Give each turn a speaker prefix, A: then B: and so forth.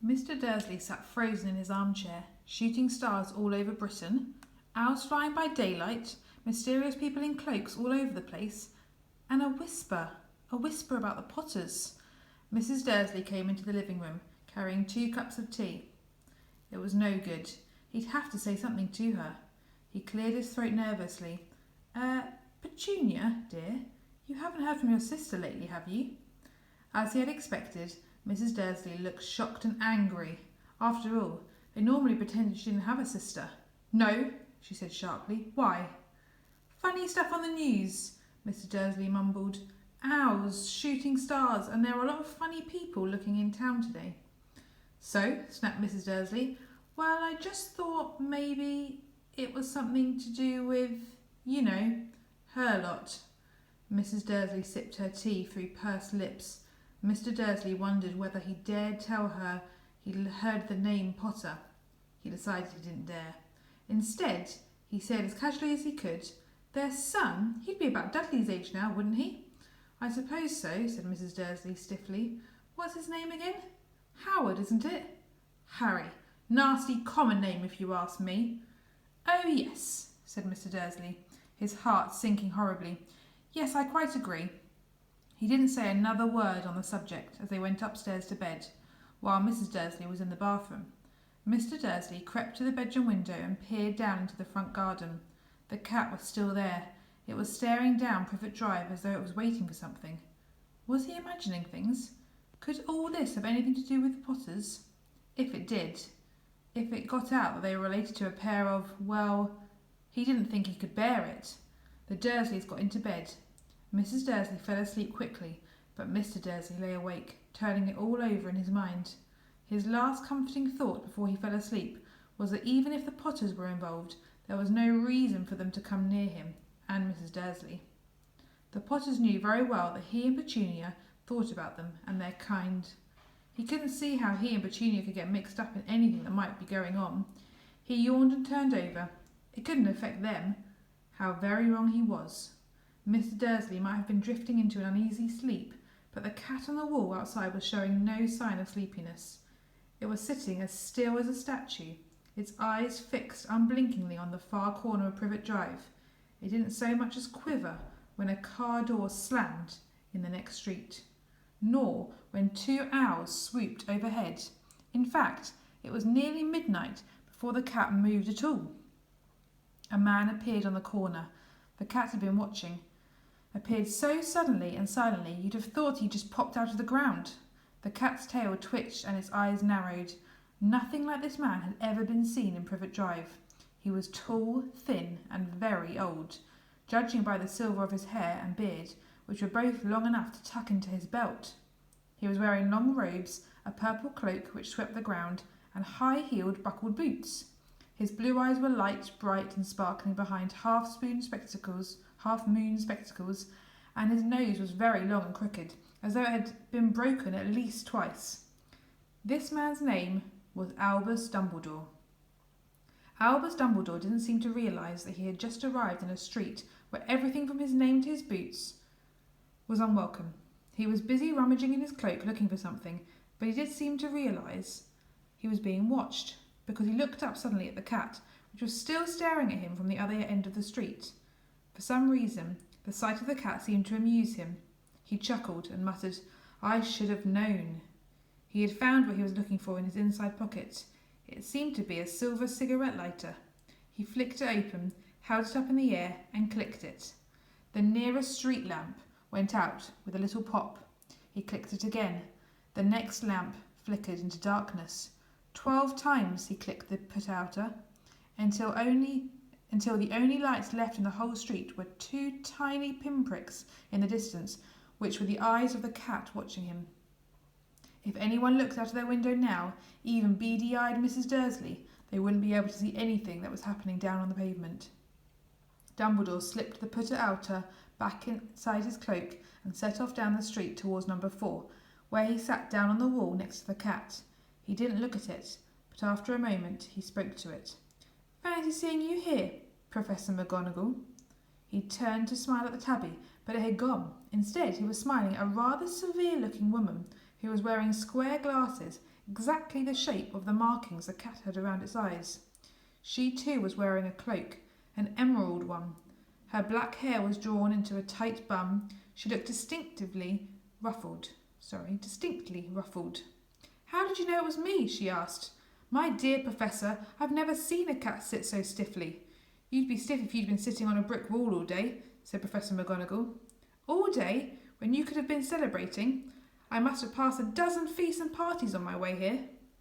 A: Mr. Dursley sat frozen in his armchair. Shooting stars all over Britain, owls flying by daylight, mysterious people in cloaks all over the place, and a whisper about the Potters. Mrs. Dursley came into the living room, carrying 2 cups of tea. It was no good. He'd have to say something to her. He cleared his throat nervously. Petunia, dear, you haven't heard from your sister lately, have you? As he had expected, Mrs. Dursley looked shocked and angry. After all, they normally pretended she didn't have a sister. No, she said sharply. Why? Funny stuff on the news, Mr. Dursley mumbled. Owls, shooting stars, and there are a lot of funny people looking in town today. So, snapped Mrs. Dursley, well, I just thought maybe it was something to do with, her lot. Mrs. Dursley sipped her tea through pursed lips. Mr. Dursley wondered whether he dared tell her he'd heard the name Potter. He decided he didn't dare. Instead, he said as casually as he could, their son, he'd be about Dudley's age now, wouldn't he? I suppose so, said Mrs. Dursley stiffly. What's his name again? Howard, isn't it? Harry. Nasty common name, if you ask me. Oh, yes, said Mr. Dursley, his heart sinking horribly. Yes, I quite agree. He didn't say another word on the subject as they went upstairs to bed, while Mrs. Dursley was in the bathroom. Mr. Dursley crept to the bedroom window and peered down into the front garden. The cat was still there. It was staring down Privet Drive as though it was waiting for something. Was he imagining things? Could all this have anything to do with the Potters? If it did, if it got out that they were related to a pair of, well, he didn't think he could bear it. The Dursleys got into bed. Mrs. Dursley fell asleep quickly, but Mr. Dursley lay awake, turning it all over in his mind. His last comforting thought before he fell asleep was that even if the Potters were involved, there was no reason for them to come near him and Mrs. Dursley. The Potters knew very well that he and Petunia thought about them and their kind. He couldn't see how he and Petunia could get mixed up in anything that might be going on. He yawned and turned over. It couldn't affect them. How very wrong he was. Mr. Dursley might have been drifting into an uneasy sleep, but the cat on the wall outside was showing no sign of sleepiness. It was sitting as still as a statue, its eyes fixed unblinkingly on the far corner of Privet Drive. It didn't so much as quiver when a car door slammed in the next street, nor when 2 owls swooped overhead. In fact, it was nearly midnight before the cat moved at all. A man appeared on the corner. The cat had been watching. Appeared so suddenly and silently you'd have thought he'd just popped out of the ground. The cat's tail twitched and its eyes narrowed. Nothing like this man had ever been seen in Privet Drive. He was tall, thin, and very old, judging by the silver of his hair and beard, which were both long enough to tuck into his belt. He was wearing long robes, a purple cloak which swept the ground, and high-heeled buckled boots. His blue eyes were light, bright, and sparkling behind half-moon spectacles, and his nose was very long and crooked, as though it had been broken at least twice. This man's name was Albus Dumbledore. Albus Dumbledore didn't seem to realise that he had just arrived in a street where everything from his name to his boots was unwelcome. He was busy rummaging in his cloak looking for something, but he did seem to realise he was being watched, because he looked up suddenly at the cat, which was still staring at him from the other end of the street. For some reason, the sight of the cat seemed to amuse him. He chuckled and muttered, I should have known. He had found what he was looking for in his inside pocket. It seemed to be a silver cigarette lighter. He flicked it open, held it up in the air, and clicked it. The nearest street lamp went out with a little pop. He clicked it again. The next lamp flickered into darkness. 12 times he clicked the put-outer, until the only lights left in the whole street were 2 tiny pinpricks in the distance, which were the eyes of the cat watching him. If anyone looked out of their window now, even beady-eyed Mrs. Dursley, they wouldn't be able to see anything that was happening down on the pavement. Dumbledore slipped the put-outer back inside his cloak and set off down the street towards number 4, where he sat down on the wall next to the cat. He didn't look at it, but after a moment he spoke to it. Fancy seeing you here, Professor McGonagall. He turned to smile at the tabby, but it had gone. Instead, he was smiling at a rather severe-looking woman who was wearing square glasses exactly the shape of the markings the cat had around its eyes. She too was wearing a cloak, an emerald one. Her black hair was drawn into a tight bun. She looked distinctly ruffled. How did you know it was me? She asked. My dear Professor, I've never seen a cat sit so stiffly. You'd be stiff if you'd been sitting on a brick wall all day, said Professor McGonagall. All day? When you could have been celebrating? I must have passed a dozen feasts and parties on my way here.